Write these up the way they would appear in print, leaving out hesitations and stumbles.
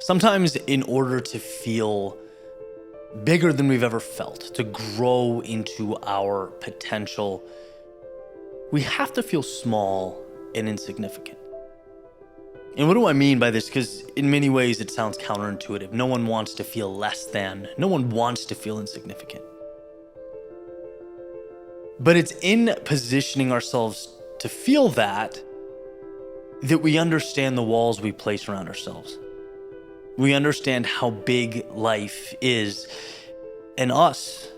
Sometimes in order to feel bigger than we've ever felt, to grow into our potential, we have to feel small and insignificant. And what do I mean by this? Because in many ways it sounds counterintuitive. No one wants to feel less than. No one wants to feel insignificant. But it's in positioning ourselves to feel that we understand the walls we place around ourselves. We understand how big life is and us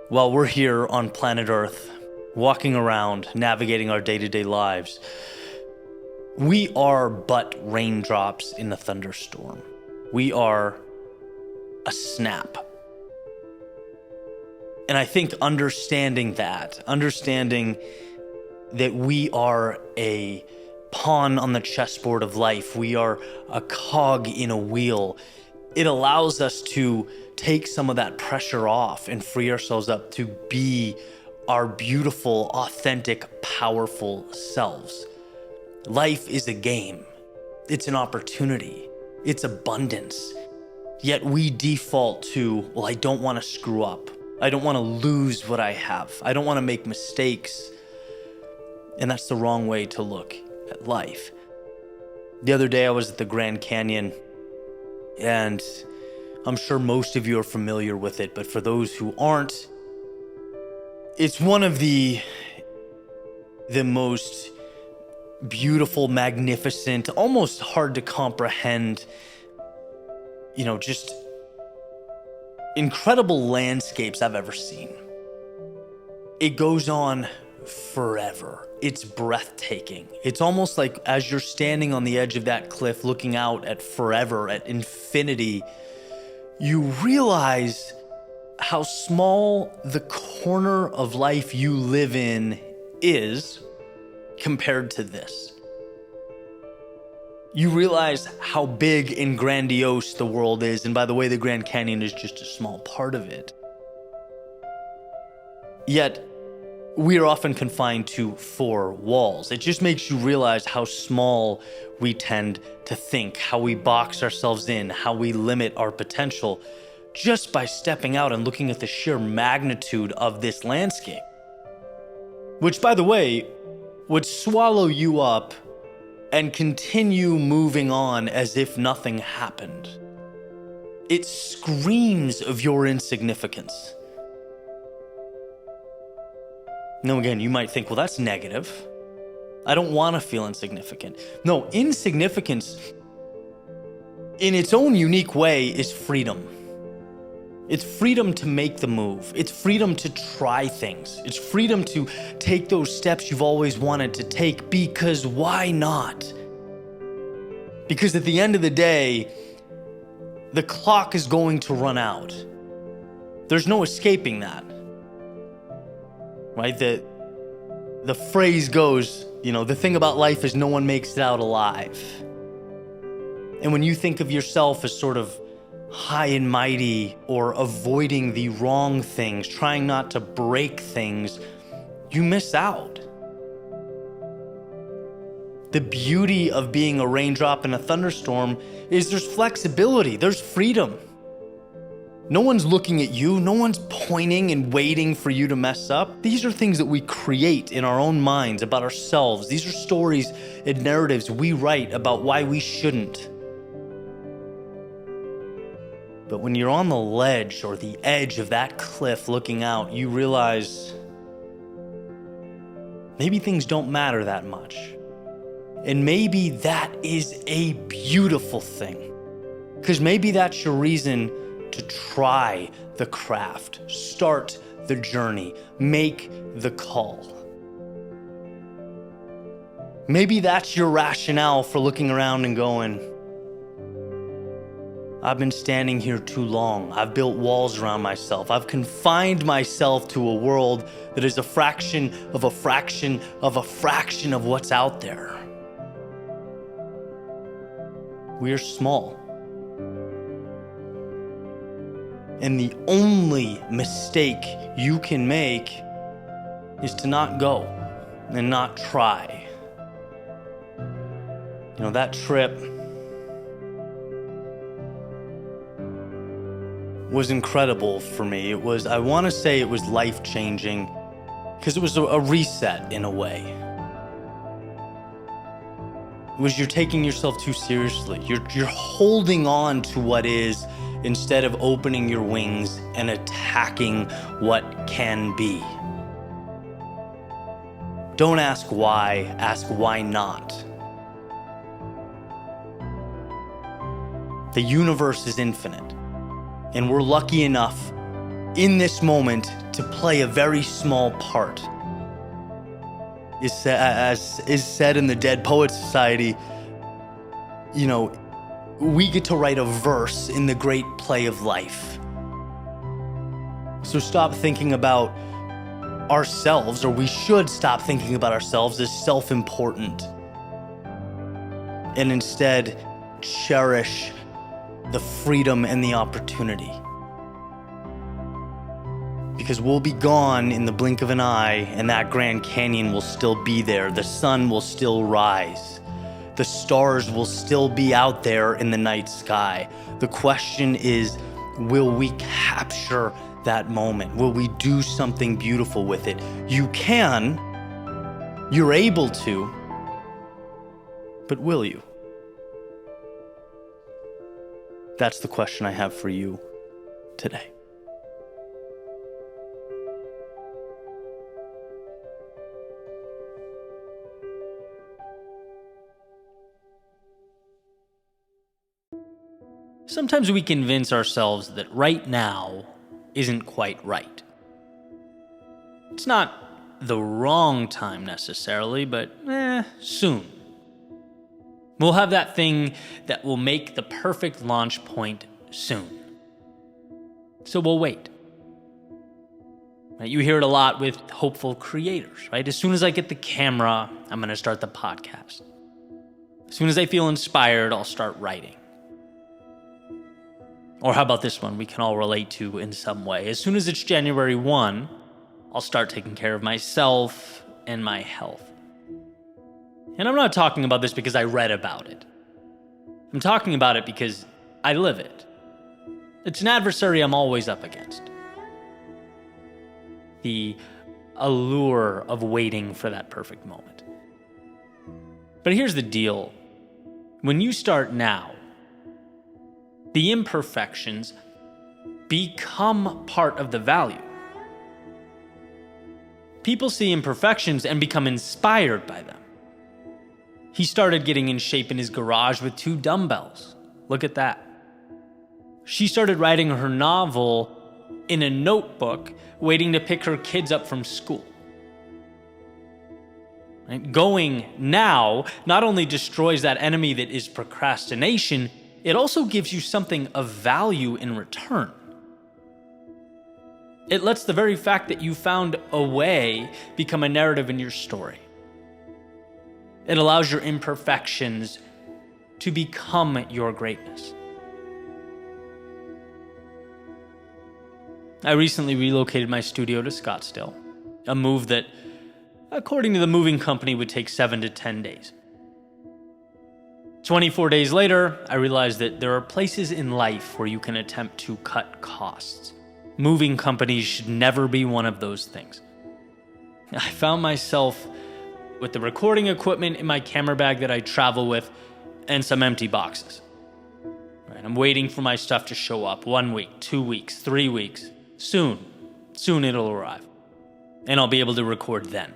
while we're here on planet Earth, walking around, navigating our day-to-day lives. We are but raindrops in the thunderstorm. We are a snap. And I think understanding that we are a pawn on the chessboard of life, we are a cog in a wheel, it allows us to take some of that pressure off and free ourselves up to be our beautiful, authentic, powerful selves. Life is a game. It's an opportunity. It's abundance. Yet we default to, well, I don't want to screw up. I don't want to lose what I have. I don't want to make mistakes. And that's the wrong way to look at life. The other day I was at the Grand Canyon, and I'm sure most of you are familiar with it, but for those who aren't, it's one of the most beautiful, magnificent, almost hard to comprehend, just incredible landscapes I've ever seen. It goes on forever. It's breathtaking. It's almost like as you're standing on the edge of that cliff looking out at forever, at infinity, you realize how small the corner of life you live in is compared to this. You realize how big and grandiose the world is, and by the way, the Grand Canyon is just a small part of it. Yet, we are often confined to four walls. It just makes you realize how small we tend to think, how we box ourselves in, how we limit our potential just by stepping out and looking at the sheer magnitude of this landscape. Which, by the way, would swallow you up and continue moving on as if nothing happened. It screams of your insignificance. Now again, you might think, well, that's negative. I don't want to feel insignificant. No, insignificance in its own unique way is freedom. It's freedom to make the move. It's freedom to try things. It's freedom to take those steps you've always wanted to take, because why not? Because at the end of the day, the clock is going to run out. There's no escaping that. Right? The phrase goes, the thing about life is no one makes it out alive. And when you think of yourself as sort of high and mighty or avoiding the wrong things, trying not to break things, you miss out. The beauty of being a raindrop in a thunderstorm is there's flexibility, there's freedom. No one's looking at you, no one's pointing and waiting for you to mess up. These are things that we create in our own minds about ourselves. These are stories and narratives we write about why we shouldn't. But when you're on the ledge or the edge of that cliff looking out, you realize maybe things don't matter that much. And maybe that is a beautiful thing. Because maybe that's your reason to try the craft, start the journey, make the call. Maybe that's your rationale for looking around and going, I've been standing here too long. I've built walls around myself. I've confined myself to a world that is a fraction of a fraction of a fraction of what's out there. We are small. And the only mistake you can make is to not go and not try. That trip was incredible for me. I want to say it was life-changing because it was a reset in a way. It was you're taking yourself too seriously. You're holding on to what is instead of opening your wings and attacking what can be. Don't ask why, ask why not. The universe is infinite, and we're lucky enough in this moment to play a very small part. As is said in the Dead Poets Society, we get to write a verse in the great play of life. So stop thinking about ourselves, or we should stop thinking about ourselves as self-important, and instead cherish the freedom and the opportunity. Because we'll be gone in the blink of an eye, and that Grand Canyon will still be there. The sun will still rise. The stars will still be out there in the night sky. The question is, will we capture that moment? Will we do something beautiful with it? You can, you're able to, but will you? That's the question I have for you today. Sometimes we convince ourselves that right now isn't quite right. It's not the wrong time necessarily, but soon. We'll have that thing that will make the perfect launch point soon. So we'll wait. Right? You hear it a lot with hopeful creators, right? As soon as I get the camera, I'm going to start the podcast. As soon as I feel inspired, I'll start writing. Or how about this one we can all relate to in some way? As soon as it's January 1, I'll start taking care of myself and my health. And I'm not talking about this because I read about it. I'm talking about it because I live it. It's an adversary I'm always up against. The allure of waiting for that perfect moment. But here's the deal. When you start now, the imperfections become part of the value. People see imperfections and become inspired by them. He started getting in shape in his garage with 2 dumbbells. Look at that. She started writing her novel in a notebook, waiting to pick her kids up from school. Right? Going now not only destroys that enemy that is procrastination, it also gives you something of value in return. It lets the very fact that you found a way become a narrative in your story. It allows your imperfections to become your greatness. I recently relocated my studio to Scottsdale, a move that, according to the moving company, would take 7 to 10 days. 24 days later, I realized that there are places in life where you can attempt to cut costs. Moving companies should never be one of those things. I found myself with the recording equipment in my camera bag that I travel with and some empty boxes. Right, I'm waiting for my stuff to show up 1 week, 2 weeks, 3 weeks. Soon it'll arrive. And I'll be able to record then.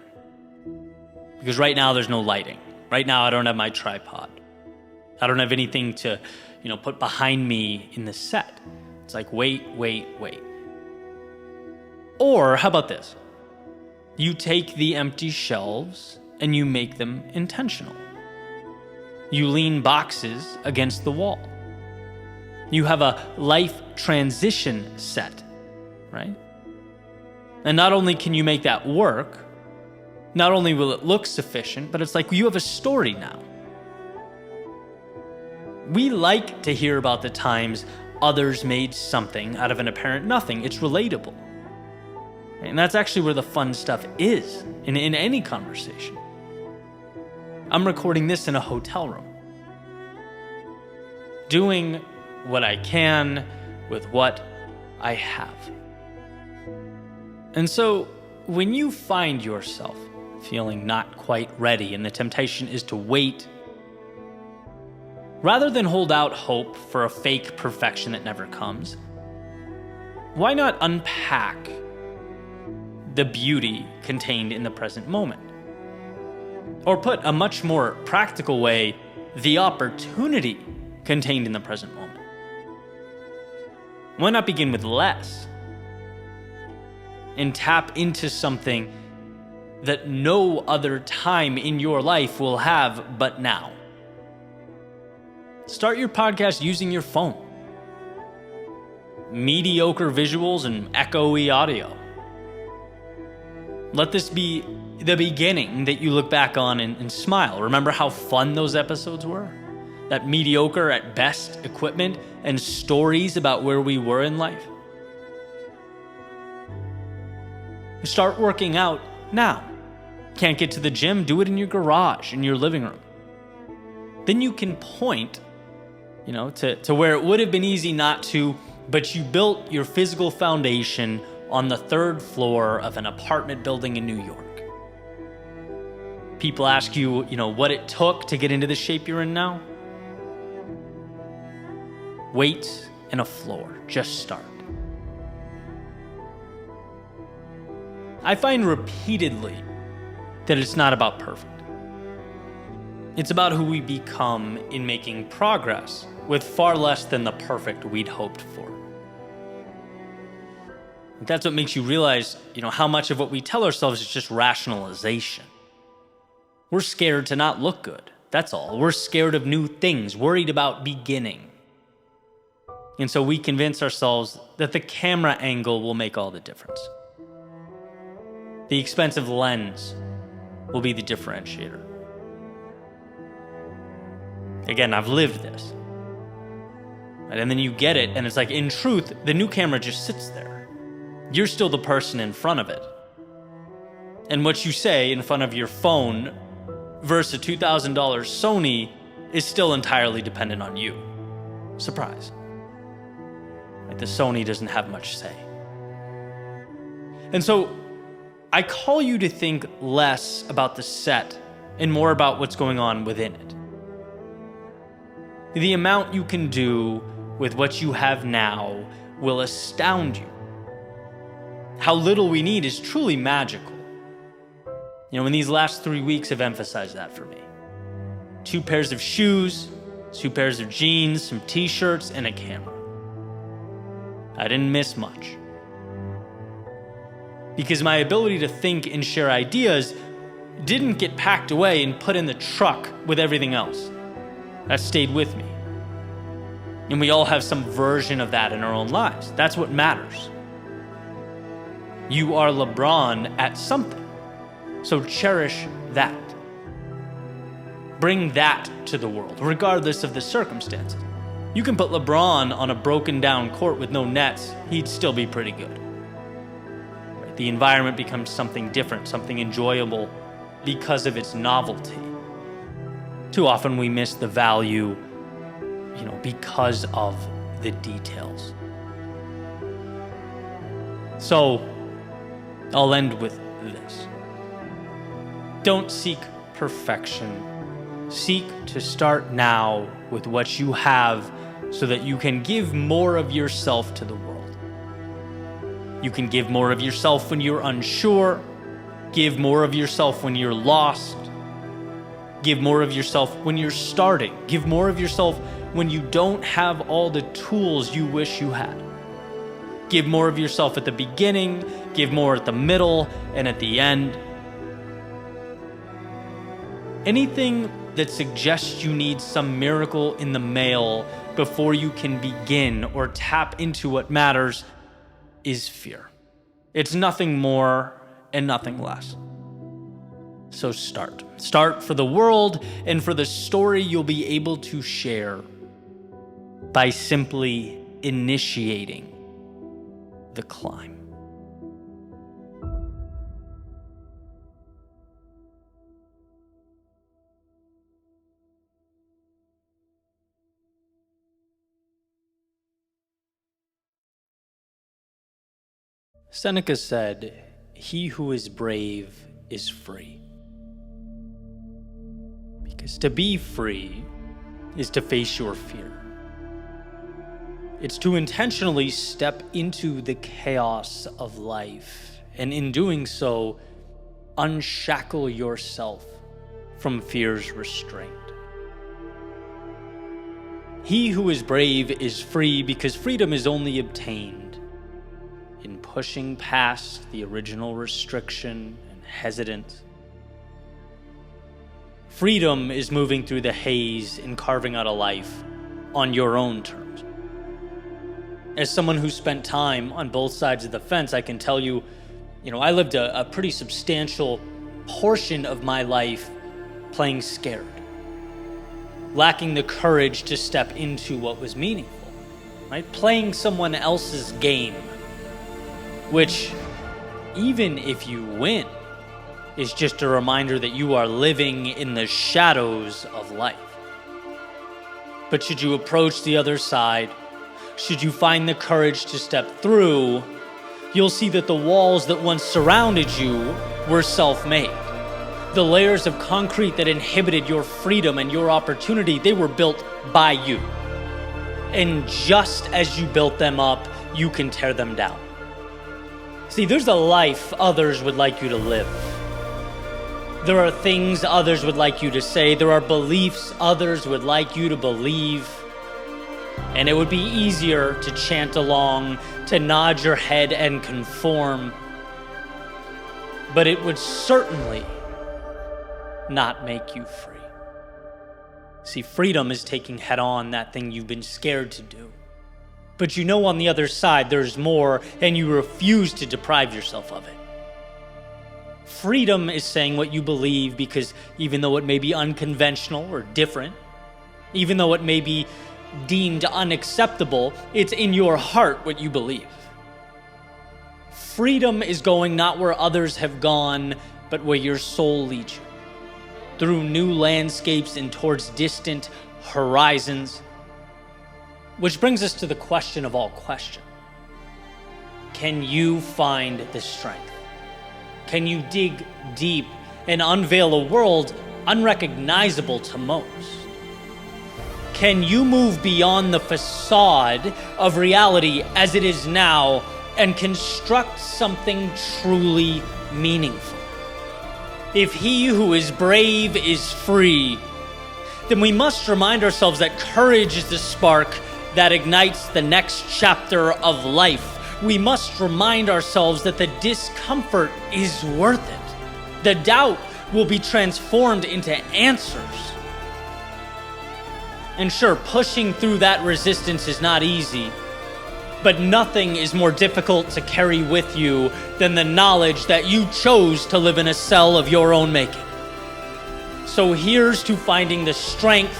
Because right now there's no lighting. Right now I don't have my tripod. I don't have anything to, put behind me in the set. It's like, wait. Or how about this? You take the empty shelves and you make them intentional. You lean boxes against the wall. You have a life transition set, right? And not only can you make that work, not only will it look sufficient, but it's like you have a story now. We like to hear about the times others made something out of an apparent nothing. It's relatable. And that's actually where the fun stuff is in any conversation. I'm recording this in a hotel room. Doing what I can with what I have. And so, when you find yourself feeling not quite ready and the temptation is to wait, rather than hold out hope for a fake perfection that never comes, why not unpack the beauty contained in the present moment? Or put a much more practical way, the opportunity contained in the present moment. Why not begin with less and tap into something that no other time in your life will have but now? Start your podcast using your phone. Mediocre visuals and echoey audio. Let this be the beginning that you look back on and smile. Remember how fun those episodes were? That mediocre at best equipment and stories about where we were in life. Start working out now. Can't get to the gym? Do it in your garage, in your living room. Then you can point, to where it would have been easy not to, but you built your physical foundation on the 3rd floor of an apartment building in New York. People ask you, what it took to get into the shape you're in now. Weights and a floor. Just start. I find repeatedly that it's not about perfect. It's about who we become in making progress with far less than the perfect we'd hoped for. That's what makes you realize, how much of what we tell ourselves is just rationalization. We're scared to not look good. That's all. We're scared of new things, worried about beginning. And so we convince ourselves that the camera angle will make all the difference. The expensive lens will be the differentiator. Again, I've lived this. And then you get it, and it's like, in truth, the new camera just sits there. You're still the person in front of it. And what you say in front of your phone versus a $2,000 Sony is still entirely dependent on you. Surprise. Like, the Sony doesn't have much say. And so I call you to think less about the set and more about what's going on within it. The amount you can do with what you have now will astound you. How little we need is truly magical. In these last 3 weeks have emphasized that for me. 2 pairs of shoes, 2 pairs of jeans, some t-shirts, and a camera. I didn't miss much. Because my ability to think and share ideas didn't get packed away and put in the truck with everything else. That stayed with me. And we all have some version of that in our own lives. That's what matters. You are LeBron at something. So cherish that. Bring that to the world, regardless of the circumstances. You can put LeBron on a broken down court with no nets, he'd still be pretty good. The environment becomes something different, something enjoyable because of its novelty. Too often we miss the value, because of the details. So, I'll end with this. Don't seek perfection. Seek to start now with what you have so that you can give more of yourself to the world. You can give more of yourself when you're unsure. Give more of yourself when you're lost. Give more of yourself when you're starting. Give more of yourself when you don't have all the tools you wish you had. Give more of yourself at the beginning. Give more at the middle and at the end. Anything that suggests you need some miracle in the mail before you can begin or tap into what matters is fear. It's nothing more and nothing less. So start. Start for the world and for the story you'll be able to share by simply initiating the climb. Seneca said, "He who is brave is free." Because to be free is to face your fear. It's to intentionally step into the chaos of life, and in doing so, unshackle yourself from fear's restraint. He who is brave is free because freedom is only obtained in pushing past the original restriction and hesitance. Freedom is moving through the haze and carving out a life on your own terms. As someone who spent time on both sides of the fence, I can tell you, I lived a pretty substantial portion of my life playing scared, lacking the courage to step into what was meaningful, right? Playing someone else's game, which, even if you win, is just a reminder that you are living in the shadows of life. But should you approach the other side, should you find the courage to step through, you'll see that the walls that once surrounded you were self-made. The layers of concrete that inhibited your freedom and your opportunity, they were built by you. And just as you built them up, you can tear them down. See, there's a life others would like you to live. There are things others would like you to say. There are beliefs others would like you to believe. And it would be easier to chant along, to nod your head and conform. But it would certainly not make you free. See, freedom is taking head on that thing you've been scared to do. But on the other side there's more, and you refuse to deprive yourself of it. Freedom is saying what you believe because even though it may be unconventional or different, even though it may be deemed unacceptable, it's in your heart what you believe. Freedom is going not where others have gone, but where your soul leads you. Through new landscapes and towards distant horizons. Which brings us to the question of all questions. Can you find the strength? Can you dig deep and unveil a world unrecognizable to most? Can you move beyond the facade of reality as it is now and construct something truly meaningful? If he who is brave is free, then we must remind ourselves that courage is the spark that ignites the next chapter of life. We must remind ourselves that the discomfort is worth it. The doubt will be transformed into answers. And sure, pushing through that resistance is not easy, but nothing is more difficult to carry with you than the knowledge that you chose to live in a cell of your own making. So here's to finding the strength,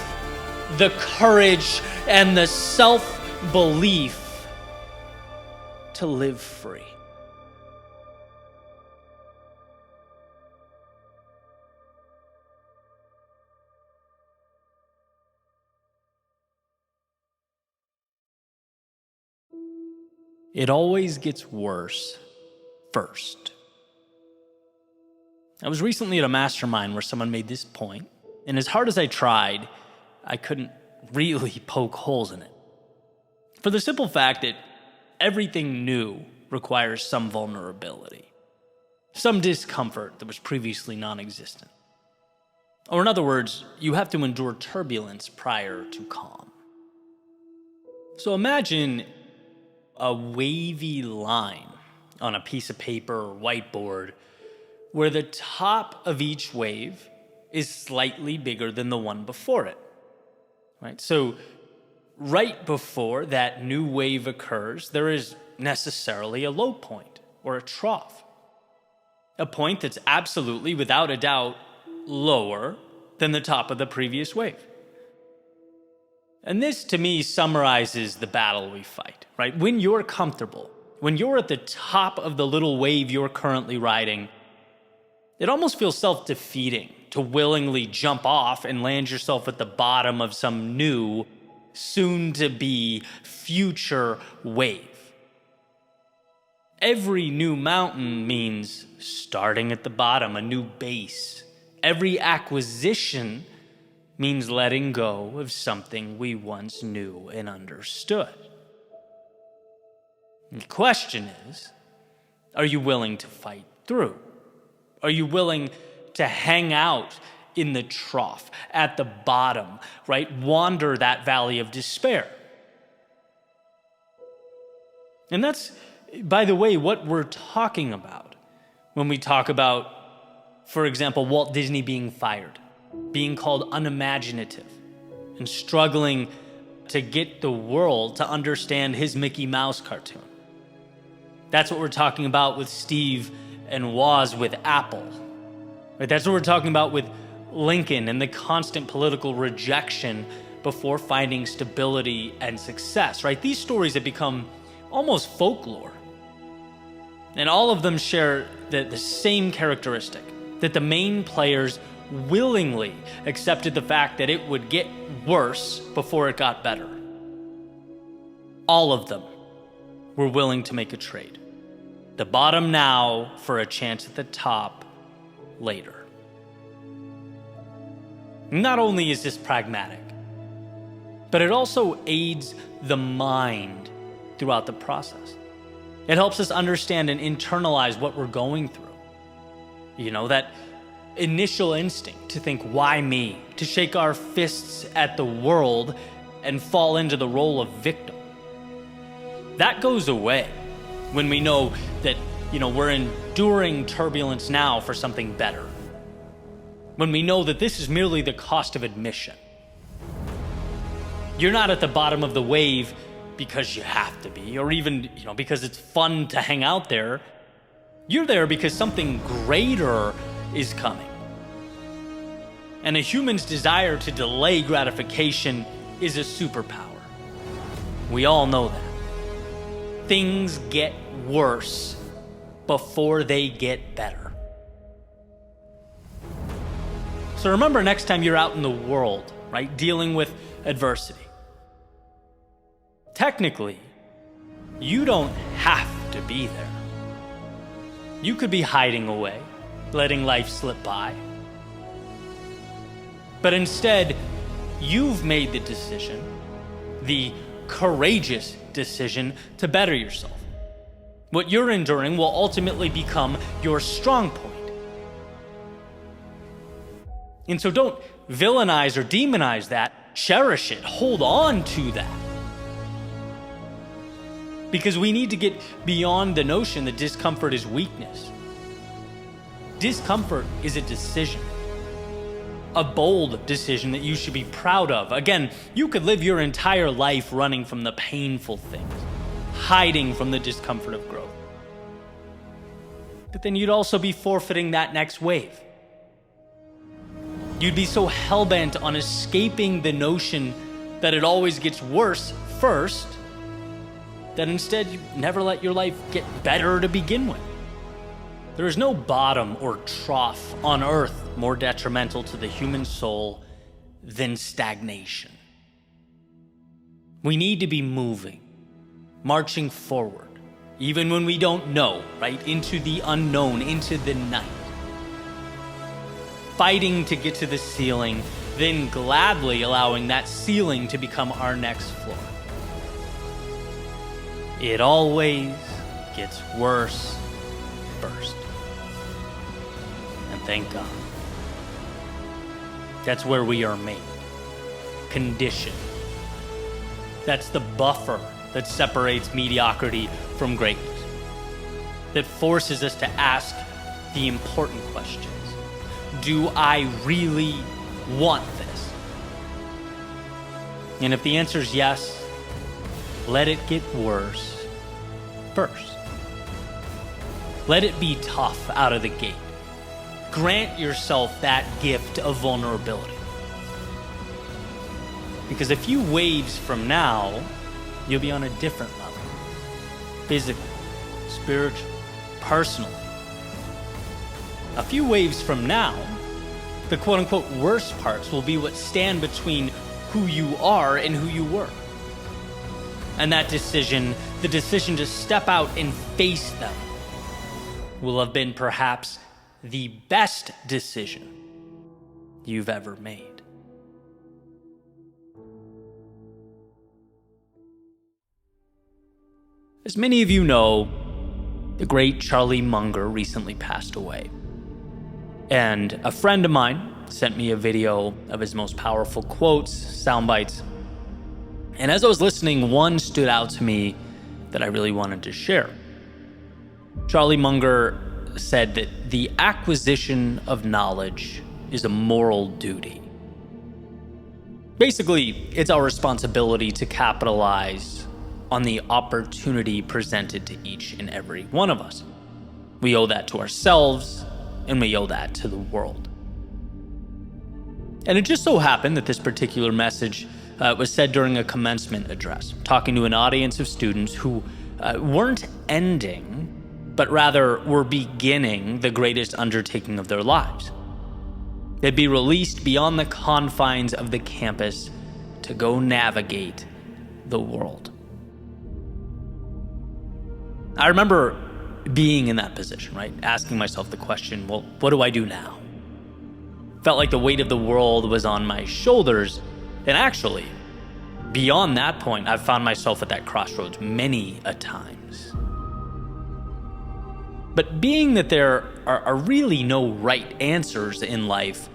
the courage, and the self-belief to live free. It always gets worse first. I was recently at a mastermind where someone made this point, and as hard as I tried, I couldn't really poke holes in it. For the simple fact that everything new requires some vulnerability, some discomfort that was previously non-existent. Or in other words, you have to endure turbulence prior to calm. So imagine a wavy line on a piece of paper or whiteboard where the top of each wave is slightly bigger than the one before it. Right? So right before that new wave occurs, there is necessarily a low point or a trough. A point that's absolutely, without a doubt, lower than the top of the previous wave. And this, to me, summarizes the battle we fight, right? When you're comfortable, when you're at the top of the little wave you're currently riding, it almost feels self-defeating to willingly jump off and land yourself at the bottom of some new, soon-to-be future wave. Every new mountain means starting at the bottom, a new base. Every acquisition means letting go of something we once knew and understood. The question is, are you willing to fight through? Are you willing to hang out in the trough, at the bottom, right? Wander that valley of despair. And that's, by the way, what we're talking about when we talk about, for example, Walt Disney being fired, being called unimaginative, and struggling to get the world to understand his Mickey Mouse cartoon. That's what we're talking about with Steve and Woz with Apple. Right? That's what we're talking about with Lincoln and the constant political rejection before finding stability and success. Right? These stories have become almost folklore. And all of them share the same characteristic, that the main players willingly accepted the fact that it would get worse before it got better. All of them were willing to make a trade. The bottom now for a chance at the top later. Not only is this pragmatic, but it also aids the mind throughout the process. It helps us understand and internalize what we're going through. You know, that initial instinct to think, why me? To shake our fists at the world and fall into the role of victim. That goes away when we know that, we're enduring turbulence now for something better. When we know that this is merely the cost of admission. You're not at the bottom of the wave because you have to be, or even, because it's fun to hang out there. You're there because something greater is coming. And a human's desire to delay gratification is a superpower. We all know that. Things get worse before they get better. So remember, next time you're out in the world, right, dealing with adversity, technically, you don't have to be there. You could be hiding away, letting life slip by. But instead, you've made the decision, the courageous decision, to better yourself. What you're enduring will ultimately become your strong point. And so don't villainize or demonize that. Cherish it. Hold on to that. Because we need to get beyond the notion that discomfort is weakness. Discomfort is a decision. A bold decision that you should be proud of. Again, you could live your entire life running from the painful things, hiding from the discomfort of growth. But then you'd also be forfeiting that next wave. You'd be so hell-bent on escaping the notion that it always gets worse first, that instead you never let your life get better to begin with. There is no bottom or trough on earth more detrimental to the human soul than stagnation. We need to be moving, marching forward, even when we don't know, right? Into the unknown, into the night. Fighting to get to the ceiling, then gladly allowing that ceiling to become our next floor. It always gets worse first. And thank God. That's where we are made. Conditioned. That's the buffer that separates mediocrity from greatness. That forces us to ask the important questions. Do I really want this? And if the answer is yes, let it get worse first. Let it be tough out of the gate. Grant yourself that gift of vulnerability. Because a few waves from now, you'll be on a different level. Physically, spiritually, personally. A few waves from now, the quote-unquote worst parts will be what stand between who you are and who you were. And that decision the decision to step out and face them will have been perhaps the best decision you've ever made. As many of you know, the great Charlie Munger recently passed away. And a friend of mine sent me a video of his most powerful quotes, sound bites. And as I was listening, one stood out to me that I really wanted to share. Charlie Munger said that the acquisition of knowledge is a moral duty. Basically, it's our responsibility to capitalize on the opportunity presented to each and every one of us. We owe that to ourselves, and we owe that to the world. And it just so happened that this particular message was said during a commencement address, talking to an audience of students who weren't ending, but rather were beginning the greatest undertaking of their lives. They'd be released beyond the confines of the campus to go navigate the world. I remember being in that position, right? Asking myself the question, well, what do I do now? Felt like the weight of the world was on my shoulders. And actually, beyond that point, I've found myself at that crossroads many a times. But being that there are really no right answers in life,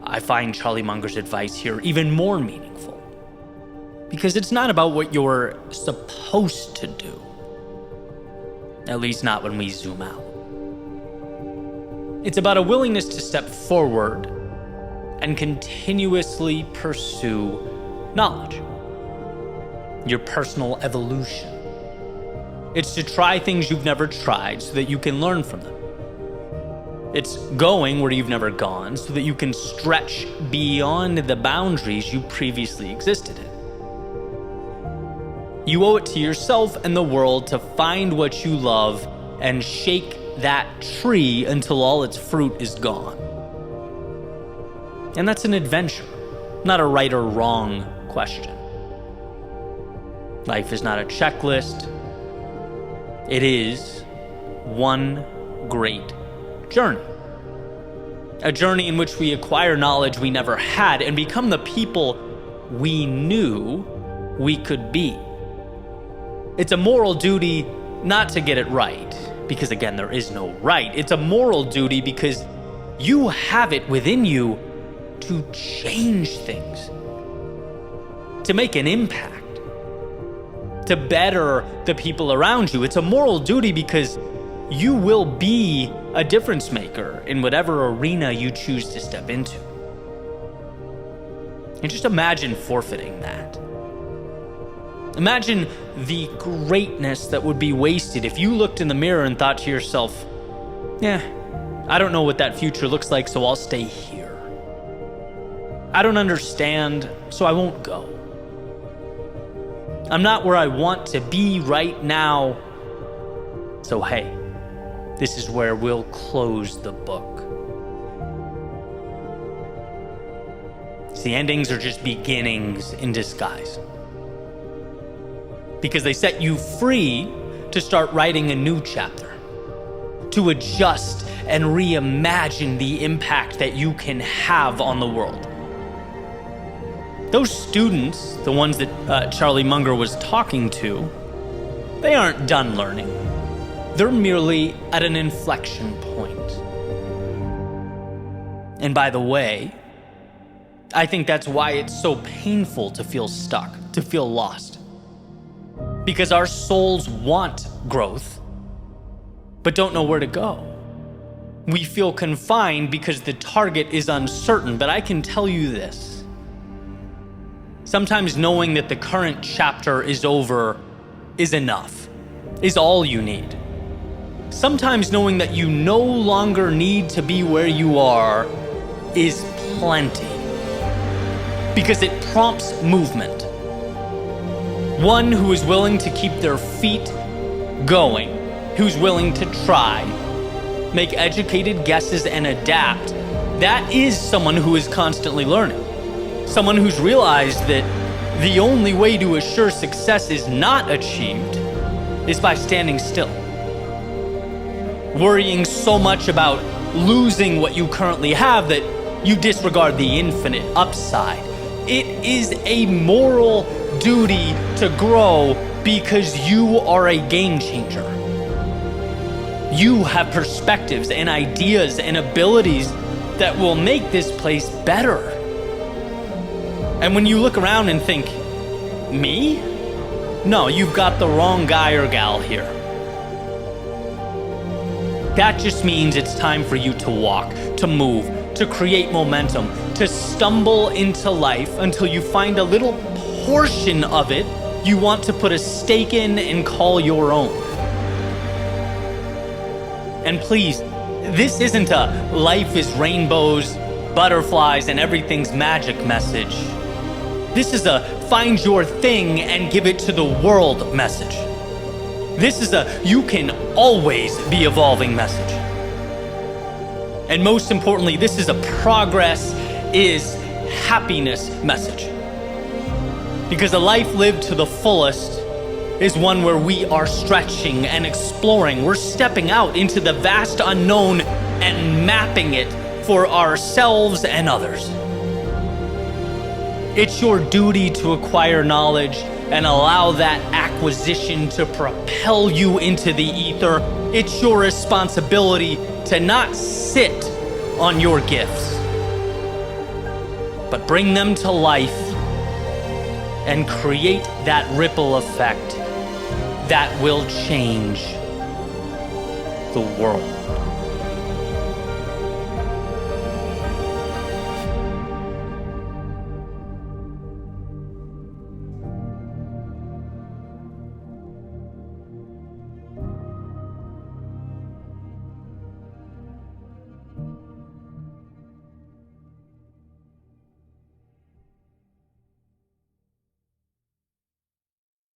I find Charlie Munger's advice here even more meaningful. Because it's not about what you're supposed to do. At least not when we zoom out. It's about a willingness to step forward and continuously pursue knowledge, your personal evolution. It's to try things you've never tried so that you can learn from them. It's going where you've never gone so that you can stretch beyond the boundaries you previously existed in. You owe it to yourself and the world to find what you love and shake that tree until all its fruit is gone. And that's an adventure, not a right or wrong question. Life is not a checklist. It is one great journey. A journey in which we acquire knowledge we never had and become the people we knew we could be. It's a moral duty not to get it right, because again, there is no right. It's a moral duty because you have it within you to change things, to make an impact, to better the people around you. It's a moral duty because you will be a difference maker in whatever arena you choose to step into. And just imagine forfeiting that. Imagine the greatness that would be wasted if you looked in the mirror and thought to yourself, I don't know what that future looks like, so I'll stay here. I don't understand, so I won't go. I'm not where I want to be right now, so hey, this is where we'll close the book. See, endings are just beginnings in disguise. Because they set you free to start writing a new chapter, to adjust and reimagine the impact that you can have on the world. Those students, the ones that Charlie Munger was talking to, they aren't done learning. They're merely at an inflection point. And by the way, I think that's why it's so painful to feel stuck, to feel lost. Because our souls want growth, but don't know where to go. We feel confined because the target is uncertain, but I can tell you this. Sometimes knowing that the current chapter is over is enough, is all you need. Sometimes knowing that you no longer need to be where you are is plenty, because it prompts movement. One who is willing to keep their feet going, who's willing to try, make educated guesses and adapt, that is someone who is constantly learning. Someone who's realized that the only way to assure success is not achieved, is by standing still. Worrying so much about losing what you currently have that you disregard the infinite upside. It is a moral duty to grow because you are a game changer. You have perspectives and ideas and abilities that will make this place better. And when you look around and think, me? No, you've got the wrong guy or gal here. That just means it's time for you to walk, to move, to create momentum, to stumble into life until you find a little portion of it you want to put a stake in and call your own. And please, this isn't a life is rainbows, butterflies, and everything's magic message. This is a find your thing and give it to the world message. This is a you can always be evolving message. And most importantly, this is a progress is happiness message. Because a life lived to the fullest is one where we are stretching and exploring. We're stepping out into the vast unknown and mapping it for ourselves and others. It's your duty to acquire knowledge and allow that acquisition to propel you into the ether. It's your responsibility to not sit on your gifts, but bring them to life and create that ripple effect that will change the world.